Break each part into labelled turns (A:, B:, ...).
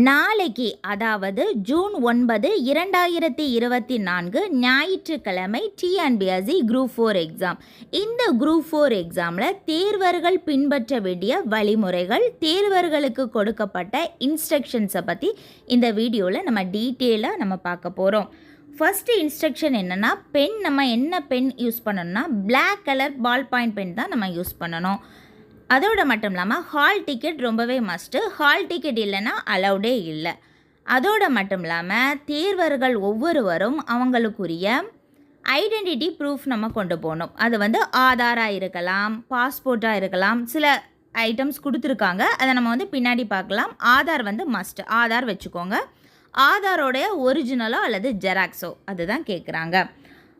A: நாளைக்கு அதாவது ஜூன் 9, 2024 ஞாயிற்றுக்கிழமை டிஎன்பிஎஸ்சி குரூப் 4 எக்ஸாம். இந்த குரூப் 4 எக்ஸாமில் தேர்வர்கள் பின்பற்ற வேண்டிய வழிமுறைகள், தேர்வர்களுக்கு கொடுக்கப்பட்ட இன்ஸ்ட்ரக்ஷன்ஸை பற்றி இந்த வீடியோவில் நம்ம டீட்டெயிலாக நம்ம பார்க்க போகிறோம். ஃபஸ்ட்டு இன்ஸ்ட்ரக்ஷன் என்னென்னா, நம்ம என்ன பென் யூஸ் பண்ணணும்னா black colour ball point pen தான் நம்ம யூஸ் பண்ணணும். அதோடு மட்டும் இல்லாமல் ஹால் டிக்கெட் ரொம்பவே மஸ்ட்டு. ஹால் டிக்கெட் இல்லைன்னா அலௌடே இல்லை. அதோடு மட்டும் இல்லாமல் தேர்வர்கள் ஒவ்வொருவரும் அவங்களுக்குரிய ஐடென்டிட்டி ப்ரூஃப் நம்ம கொண்டு போகணும். அது ஆதாராக இருக்கலாம், பாஸ்போர்ட்டாக இருக்கலாம், சில ஐட்டம்ஸ் கொடுத்துருக்காங்க, அதை நம்ம பின்னாடி பார்க்கலாம். ஆதார் மஸ்ட், ஆதார் வச்சுக்கோங்க. ஆதாரோடைய ஒரிஜினலோ அல்லது ஜெராக்ஸோ அதுதான் கேட்குறாங்க.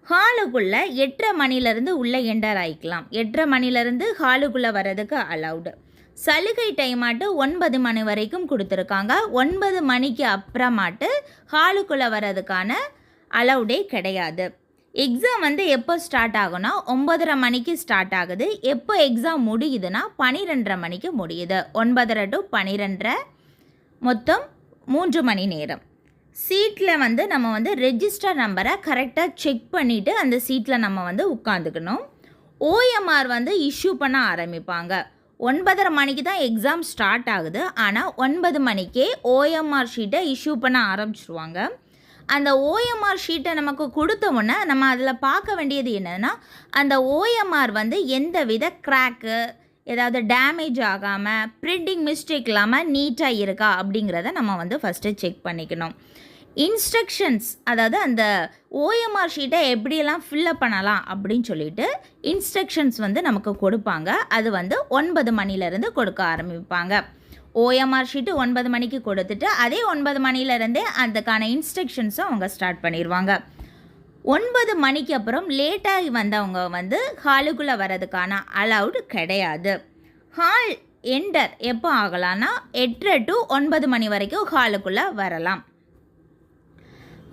A: ஹாலுக்குள்ளே 8:30 மணிலேருந்து உள்ளே என்டர் ஆகிக்கலாம். 8:30 மணிலேருந்து ஹாலுக்குள்ளே வர்றதுக்கு அலவுடு. சலுகை டைமாட்டு 9 மணி வரைக்கும் கொடுத்துருக்காங்க. 9 மணிக்கு அப்புறமாட்டு ஹாலுக்குள்ளே வர்றதுக்கான அலவுடே கிடையாது. எக்ஸாம் எப்போ ஸ்டார்ட் ஆகுனா 9:30 மணிக்கு ஸ்டார்ட் ஆகுது. எப்போ எக்ஸாம் முடியுதுன்னா 12:30 மணிக்கு முடியுது. 9:30 to 12:30 மொத்தம் 3 மணி நேரம். சீட்டில் நம்ம ரெஜிஸ்டர் நம்பரை கரெக்டாக செக் பண்ணிவிட்டு அந்த சீட்டில் நம்ம உட்காந்துக்கணும். ஓஎம்ஆர் இஷ்யூ பண்ண ஆரம்பிப்பாங்க. 9:30 மணிக்கு தான் எக்ஸாம் ஸ்டார்ட் ஆகுது. ஆனால் 9 மணிக்கே ஓஎம்ஆர் ஷீட்டை இஷ்யூ பண்ண ஆரம்பிச்சிருவாங்க. அந்த ஓஎம்ஆர் ஷீட்டை நமக்கு கொடுத்த உடனே நம்ம அதில் பார்க்க வேண்டியது என்னென்னா, அந்த ஓஎம்ஆர் எந்த வித கிராக்கு, ஏதாவது டேமேஜ் ஆகாமல், பிரிண்டிங் மிஸ்டேக் இல்லாமல் நீட்டாக இருக்கா அப்படிங்கிறத நம்ம ஃபஸ்ட்டு செக் பண்ணிக்கணும். இன்ஸ்ட்ரக்ஷன்ஸ், அதாவது அந்த ஓஎம்ஆர் ஷீட்டை எப்படியெல்லாம் ஃபில்லப் பண்ணலாம் அப்படின்னு சொல்லிட்டு இன்ஸ்ட்ரக்ஷன்ஸ் நமக்கு கொடுப்பாங்க. அது 9 மணிலேருந்து கொடுக்க ஆரம்பிப்பாங்க. ஓஎம்ஆர் ஷீட்டு 9 மணிக்கு கொடுத்துட்டு அதே 9 மணிலேருந்தே அதுக்கான இன்ஸ்ட்ரக்ஷன்ஸை அவங்க ஸ்டார்ட் பண்ணிடுவாங்க. 9 மணிக்கு அப்புறம் லேட்டாகி வந்தவங்க ஹாலுக்குள்ளே வர்றதுக்கான அலவுடு கிடையாது. ஹால் என்டர் எப்போ ஆகலான்னா 8:30 to 9 மணி வரைக்கும் ஹாலுக்குள்ளே வரலாம்.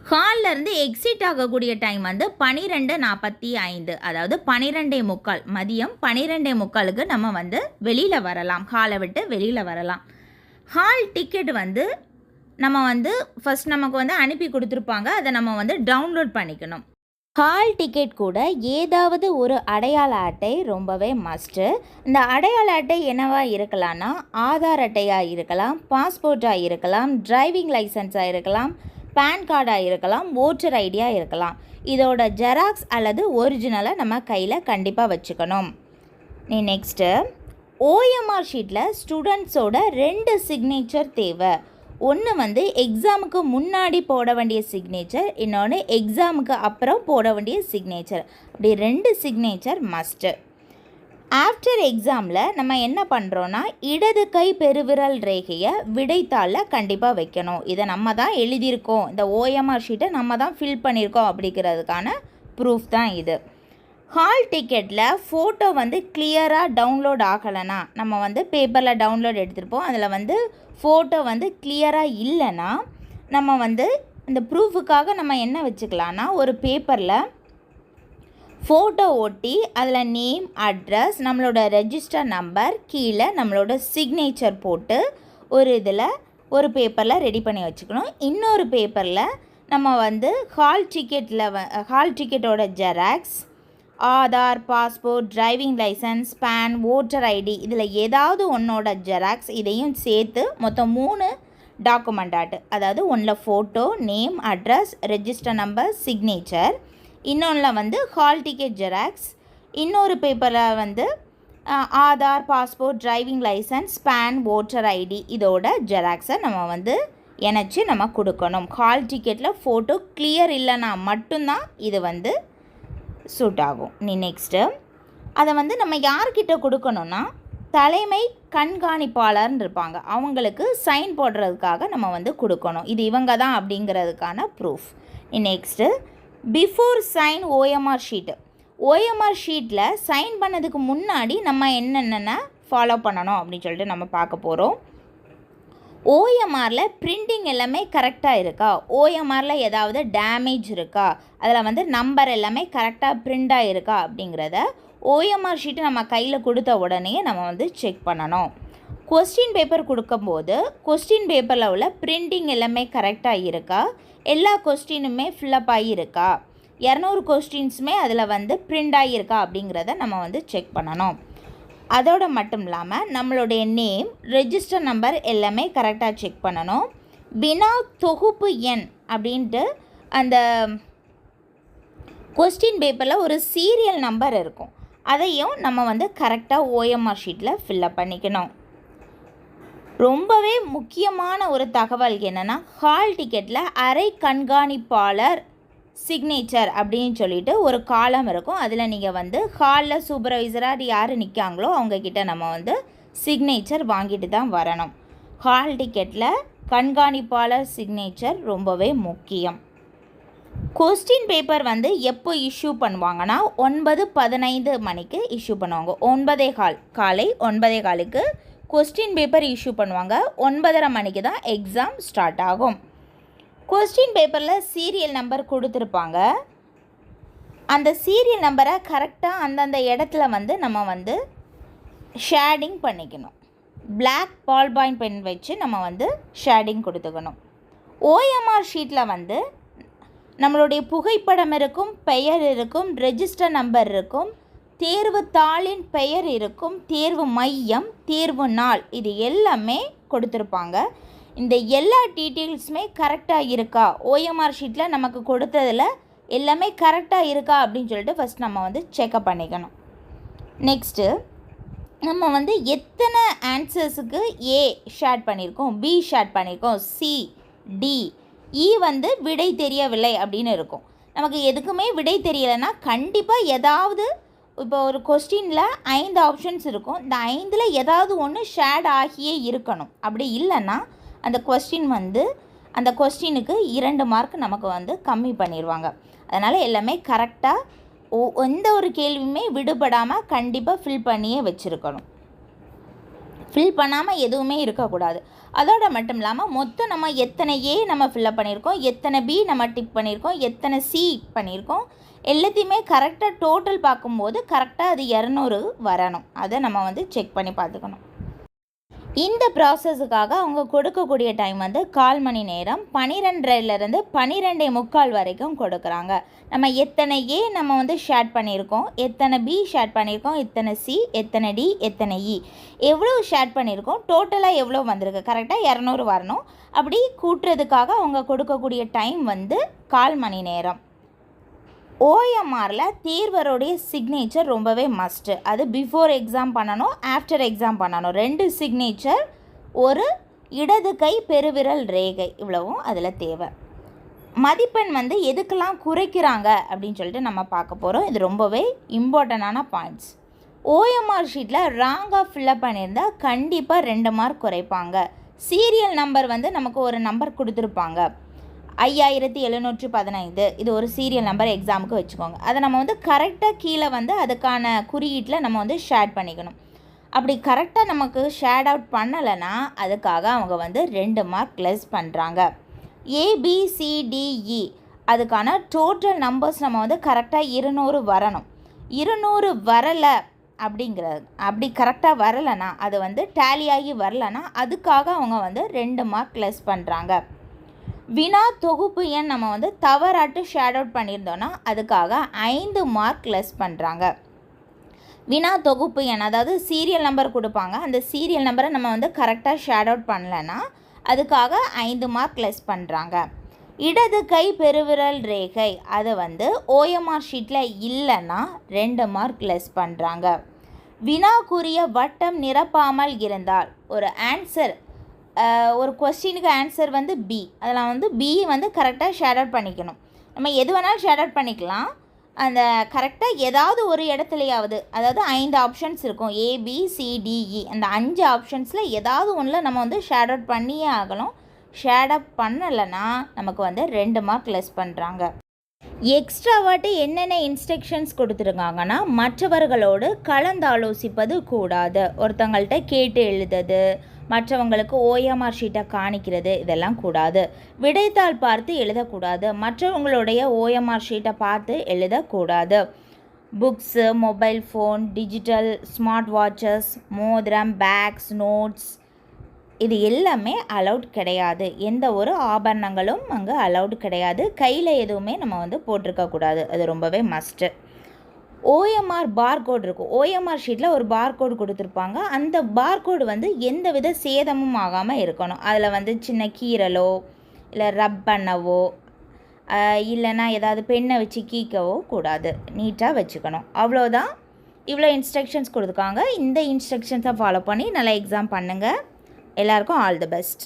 A: ஹாலிலேருந்து எக்ஸிட் ஆகக்கூடிய டைம் 12:45, அதாவது 12:45, மதியம் 12:45க்கு நம்ம வெளியில் வரலாம். ஹாலை விட்டு வெளியில் வரலாம். ஹால் டிக்கெட் நம்ம ஃபஸ்ட் நமக்கு அனுப்பி கொடுத்துருப்பாங்க. அதை நம்ம டவுன்லோட் பண்ணிக்கணும். ஹால் டிக்கெட் கூட ஏதாவது ஒரு அடையாள அட்டை ரொம்பவே மஸ்ட்டு. இந்த அடையாள அட்டை என்னவாக இருக்கலாம்னா, ஆதார் அட்டையாக இருக்கலாம், பாஸ்போர்ட்டாக இருக்கலாம், டிரைவிங் லைசன்ஸாக இருக்கலாம், பேன் கார்டாக இருக்கலாம், ஓட்டர் ஐடியாக இருக்கலாம். இதோட ஜெராக்ஸ் அல்லது ஒரிஜினலை நம்ம கையில் கண்டிப்பாக வச்சுக்கணும். நெக்ஸ்ட்டு ஓஎம்ஆர் ஷீட்டில் ஸ்டூடெண்ட்ஸோட 2 சிக்னேச்சர் தேவை. ஒன்று எக்ஸாமுக்கு முன்னாடி போட வேண்டிய சிக்னேச்சர், இன்னொன்று எக்ஸாமுக்கு அப்புறம் போட வேண்டிய சிக்னேச்சர். அப்படி 2 சிக்னேச்சர் மஸ்ட்டு. ஆஃப்டர் எக்ஸாமில் நம்ம என்ன பண்ணுறோன்னா, இடது கை பெருவிரல் ரேகையை விடைத்தாளில் கண்டிப்பாக வைக்கணும். இதை நம்ம தான் எழுதியிருக்கோம், இந்த ஓஎம்ஆர் ஷீட்டை நம்ம தான் ஃபில் பண்ணியிருக்கோம் அப்படிங்கிறதுக்கான ப்ரூஃப் தான் இது. ஹால் டிக்கெட்டில் ஃபோட்டோ கிளியராக டவுன்லோட் ஆகலைன்னா, நம்ம பேப்பரில் டவுன்லோட் எடுத்துருப்போம், அதில் ஃபோட்டோ கிளியராக இல்லைன்னா நம்ம இந்த ப்ரூஃபுக்காக நம்ம என்ன வச்சுக்கலான்னா, ஒரு பேப்பரில் ஃபோட்டோ ஒட்டி அதில் நேம், அட்ரஸ், நம்மளோட ரெஜிஸ்டர் நம்பர், கீழே நம்மளோட சிக்னேச்சர் போட்டு ஒரு பேப்பரில் ரெடி பண்ணி வச்சுக்கணும். இன்னொரு பேப்பரில் நம்ம ஹால் டிக்கெட்டோட xerox, Aadhaar, passport, driving license, PAN, voter ID, இதில் ஏதாவது ஒன்றோட ஜெராக்ஸ் இதையும் சேர்த்து மொத்தம் 3 டாக்குமெண்ட் ஆட்டு. அதாவது ஒன்றில் photo, name, address, register number, signature. இன்னொன்றில் ஹால் டிக்கெட் ஜெராக்ஸ். இன்னொரு பேப்பரில் Aadhaar, passport, driving license, PAN, voter ID இதோட ஜெராக்ஸை நம்ம இணைச்சி நம்ம கொடுக்கணும். ஹால் டிக்கெட்டில் ஃபோட்டோ கிளியர் இல்லைன்னா மட்டும்தான் இது சூட் ஆகும். நெக்ஸ்ட்டு அதை நம்ம யார்கிட்ட கொடுக்கணும்னா, தலைமை கண்காணிப்பாளர்னு இருப்பாங்க, அவங்களுக்கு சைன் போடுறதுக்காக நம்ம கொடுக்கணும். இது இவங்க தான் அப்படிங்கிறதுக்கான proof. Next before sign OMR sheet. OMR ஷீட்டில் சைன் பண்ணதுக்கு முன்னாடி நம்ம என்னென்ன ஃபாலோ பண்ணணும் அப்படின்னு சொல்லிட்டு நம்ம பார்க்க போகிறோம். ஓஎம்ஆரில் பிரிண்டிங் எல்லாமே கரெக்டாக இருக்கா, ஓஎம்ஆரில் ஏதாவது டேமேஜ் இருக்கா, அதில் நம்பர் எல்லாமே கரெக்டாக பிரிண்டாக இருக்கா அப்படிங்கிறத ஓஎம்ஆர் ஷீட்டு நம்ம கையில் கொடுத்த உடனே நம்ம செக் பண்ணணும். கொஸ்டின் பேப்பர் கொடுக்கும்போது கொஸ்டின் பேப்பரில் உள்ள பிரிண்டிங் எல்லாமே கரெக்டாக இருக்கா, எல்லா கொஸ்டினுமே ஃபில்லப் ஆகியிருக்கா, 200 கொஸ்டின்ஸுமே அதில் வந்து பிரிண்ட் ஆகியிருக்கா அப்படிங்கிறத நம்ம வந்து செக் பண்ணணும். அதோடு மட்டும் இல்லாமல் நம்மளுடைய நேம், ரெஜிஸ்டர் நம்பர் எல்லாமே கரெக்டாக செக் பண்ணணும். வினா தொகுப்பு எண் அப்படின்ட்டு அந்த கொஸ்டின் பேப்பரில் ஒரு சீரியல் நம்பர் இருக்கும், அதையும் நம்ம வந்து கரெக்டாக OMR ஷீட்டில் ஃபில்லப் பண்ணிக்கணும். ரொம்பவே முக்கியமான ஒரு தகவல் என்னென்னா, ஹால் டிக்கெட்டில் அரை கண்காணிப்பாளர் சிக்னேச்சர் அப்படின்னு சொல்லிட்டு ஒரு காலம் இருக்கும். அதில் நீங்கள் வந்து ஹாலில் சூப்பர்வைசராக யார் நிற்காங்களோ அவங்கக்கிட்ட நம்ம வந்து சிக்னேச்சர் வாங்கிட்டு தான் வரணும். ஹால் டிக்கெட்டில் கண்காணிப்பாளர் சிக்னேச்சர் ரொம்பவே முக்கியம். கொஸ்டின் பேப்பர் வந்து எப்போ இஷ்யூ பண்ணுவாங்கன்னா 9:15 மணிக்கு இஷ்யூ பண்ணுவாங்க. 9:15 காலை 9:15க்கு கொஸ்டின் பேப்பர் இஷ்யூ பண்ணுவாங்க. 9:30 மணிக்கு தான் எக்ஸாம் ஸ்டார்ட் ஆகும். கொஸ்டின் பேப்பரில் சீரியல் நம்பர் கொடுத்துருப்பாங்க. அந்த சீரியல் நம்பரை கரெக்டாக அந்தந்த இடத்துல வந்து நம்ம வந்து ஷேடிங் பண்ணிக்கணும். பிளாக் பால் பாயிண்ட் பென் வச்சு நம்ம வந்து ஷேடிங் கொடுத்துக்கணும். OMR ஷீட்டில் வந்து நம்மளுடைய புகைப்படம் இருக்கும், பெயர் இருக்கும், ரெஜிஸ்டர் நம்பர் இருக்கும், தேர்வு தாளின் பெயர் இருக்கும், தேர்வு மையம், தேர்வு நாள், இது எல்லாமே கொடுத்துருப்பாங்க. இந்த எல்லா டீட்டெயில்ஸுமே கரெக்டாக இருக்கா, OMR ஷீட்டில் நமக்கு கொடுத்ததில் எல்லாமே கரெக்டாக இருக்கா அப்படின்னு சொல்லிட்டு ஃபஸ்ட் நம்ம வந்து செக்அப் பண்ணிக்கணும். நெக்ஸ்ட்டு நம்ம வந்து எத்தனை ஆன்சர்ஸுக்கு A ஷேட் பண்ணியிருக்கோம், B ஷேட் பண்ணியிருக்கோம், C, D, E வந்து விடை தெரியவில்லை அப்படின்னு இருக்கும். நமக்கு எதுக்குமே விடை தெரியலைன்னா கண்டிப்பாக ஏதாவது, இப்போ ஒரு கொஸ்டினில் 5 ஆப்ஷன்ஸ் இருக்கும், இந்த 5ல் ஏதாவது ஒன்று ஷேட் ஆகியே இருக்கணும். அப்படி இல்லைன்னா அந்த கொஸ்டின் வந்து அந்த கொஸ்டினுக்கு 2 மார்க் நமக்கு வந்து கம்மி பண்ணிடுவாங்க. அதனால் எல்லாமே கரெக்டாக எந்த ஒரு கேள்வியுமே விடுபடாமல் கண்டிப்பாக ஃபில் பண்ணியே வச்சுருக்கணும். ஃபில் பண்ணாமல் எதுவுமே இருக்கக்கூடாது. அதோடு மட்டும் இல்லாமல் மொத்தம் நம்ம எத்தனை A நம்ம ஃபில்லப் பண்ணியிருக்கோம், எத்தனை B நம்ம டிக் பண்ணியிருக்கோம், எத்தனை C பண்ணியிருக்கோம், எல்லாத்தையுமே கரெக்டாக டோட்டல் பார்க்கும்போது கரெக்டாக அது 200 வரணும். அதை நம்ம வந்து செக் பண்ணி பார்த்துக்கணும். இந்த ப்ராசஸுக்காக அவங்க கொடுக்கக்கூடிய டைம் வந்து 1/4 மணி நேரம், 12:30லேருந்து 12:45 வரைக்கும் கொடுக்குறாங்க. நம்ம எத்தனை A நம்ம வந்து ஷேட் பண்ணியிருக்கோம், எத்தனை B ஷேட் பண்ணியிருக்கோம், எத்தனை C, எத்தனை D, எத்தனை E, எவ்வளோ ஷேட் பண்ணியிருக்கோம், டோட்டலாக எவ்வளோ வந்திருக்கு, கரெக்டாக 200 வரணும். அப்படி கூட்டுறதுக்காக அவங்க கொடுக்கக்கூடிய டைம் வந்து 1/4 மணி நேரம். OMRல தேர்வருடைய சிக்னேச்சர் ரொம்பவே மஸ்ட்டு. அது பிஃபோர் எக்ஸாம் பண்ணணும், ஆஃப்டர் எக்ஸாம் பண்ணணும். 2 சிக்னேச்சர், ஒரு இடது கை பெருவிரல் ரேகை, இவ்வளவும் அதில் தேவை. மதிப்பெண் வந்து எதுக்கெல்லாம் குறைக்கிறாங்க அப்படின்னு சொல்லிட்டு நம்ம பார்க்க போகிறோம். இது ரொம்பவே இம்பார்ட்டண்டான பாயிண்ட்ஸ். OMR ஷீட்டில் ராங்காக ஃபில்லப் பண்ணியிருந்தால் கண்டிப்பாக 2 மார்க் குறைப்பாங்க. சீரியல் நம்பர் வந்து நமக்கு ஒரு நம்பர் கொடுத்துருப்பாங்க, 5715, இது ஒரு சீரியல் நம்பர் எக்ஸாமுக்கு வச்சுக்கோங்க. அதை நம்ம வந்து கரெக்டாக கீழே வந்து அதுக்கான குறியீட்டில் நம்ம வந்து ஷேட் பண்ணிக்கணும். அப்படி கரெக்டாக நமக்கு ஷேட் அவுட் பண்ணலைன்னா அதுக்காக அவங்க வந்து 2 மார்க் லெஸ் பண்ணுறாங்க. ABCDE அதுக்கான டோட்டல் நம்பர்ஸ் நம்ம வந்து கரெக்டாக 200 வரணும். 200 வரலை அப்படிங்கிறது, அப்படி கரெக்டாக வரலைன்னா, அது வந்து டேலி ஆகி வரலைன்னா அதுக்காக அவங்க வந்து 2 மார்க் லெஸ் பண்ணுறாங்க. வினா தொகுப்பு எண் நம்ம வந்து தவறாட்டு ஷேட் அவுட் பண்ணியிருந்தோன்னா அதுக்காக 5 மார்க் லெஸ் பண்ணுறாங்க. வினா தொகுப்பு எண் அதாவது சீரியல் நம்பர் கொடுப்பாங்க, அந்த சீரியல் நம்பரை நம்ம வந்து கரெக்டாக ஷேட் அவுட் பண்ணலைன்னா அதுக்காக 5 மார்க் லெஸ் பண்ணுறாங்க. இடது கை பெருவிரல் ரேகை அதை வந்து OMR ஷீட்டில் இல்லைன்னா 2 மார்க் லெஸ் பண்ணுறாங்க. வினாக்குரிய வட்டம் நிரப்பாமல் இருந்தால், ஒரு ஆன்சர், ஒரு கொஸ்டினுக்கு ஆன்சர் வந்து B, அதில் வந்து B வந்து கரெக்டாக ஷேட் அவுட் பண்ணிக்கணும். நம்ம எது வேணாலும் ஷேட் அவுட் பண்ணிக்கலாம், அந்த கரெக்டாக ஏதாவது ஒரு இடத்துலையாவது, அதாவது 5 ஆப்ஷன்ஸ் இருக்கும், ABCDE, அந்த 5 ஆப்ஷன்ஸில் ஏதாவது ஒன்றில் நம்ம வந்து ஷேட் அவுட் பண்ணியே ஆகணும். ஷேட் அவுட் பண்ணலைன்னா நமக்கு வந்து 2 மார்க் லெஸ் பண்ணுறாங்க. எக்ஸ்ட்ராவாட்டு என்னென்ன இன்ஸ்ட்ரக்ஷன்ஸ் கொடுத்துருக்காங்கன்னா, மற்றவர்களோடு கலந்தாலோசிப்பது கூடாது, ஒருத்தங்கள்ட்ட கேட்டு எழுதுது, மற்றவங்களுக்கு OMR ஷீட்டை காணிக்கிறது, இதெல்லாம் கூடாது. விடைத்தாள் பார்த்து எழுதக்கூடாது, மற்றவங்களுடைய OMR ஷீட்டை பார்த்து எழுதக்கூடாது. Books, mobile phone, digital smart watches, மோதிரம், பேக்ஸ், நோட்ஸ், இது எல்லாமே அலௌட் கிடையாது. எந்த ஒரு ஆபரணங்களும் அங்கே அலௌட் கிடையாது. கையில் எதுவுமே நம்ம வந்து போட்டிருக்கக்கூடாது. அது ரொம்பவே மஸ்ட்டு. ஓஎம்ஆர் பார்கோட் இருக்கும். ஓஎம்ஆர் ஷீட்டில் ஒரு பார்கோடு கொடுத்துருப்பாங்க. அந்த பார்கோடு வந்து எந்த வித சேதமும் ஆகாமல் இருக்கணும். அதில் வந்து சின்ன கீறலோ இல்லை ரப் பண்ணவோ இல்லைன்னா ஏதாவது பெண்ணை வச்சு கீக்கவோ கூடாது. நீட்டாக வச்சுக்கணும். அவ்வளோதான். இவ்வளோ இன்ஸ்ட்ரக்ஷன்ஸ் கொடுத்துருக்காங்க. இந்த இன்ஸ்ட்ரக்ஷன்ஸை ஃபாலோ பண்ணி நல்லா எக்ஸாம் பண்ணுங்கள். எல்லாருக்கும் ஆல் தி பெஸ்ட்.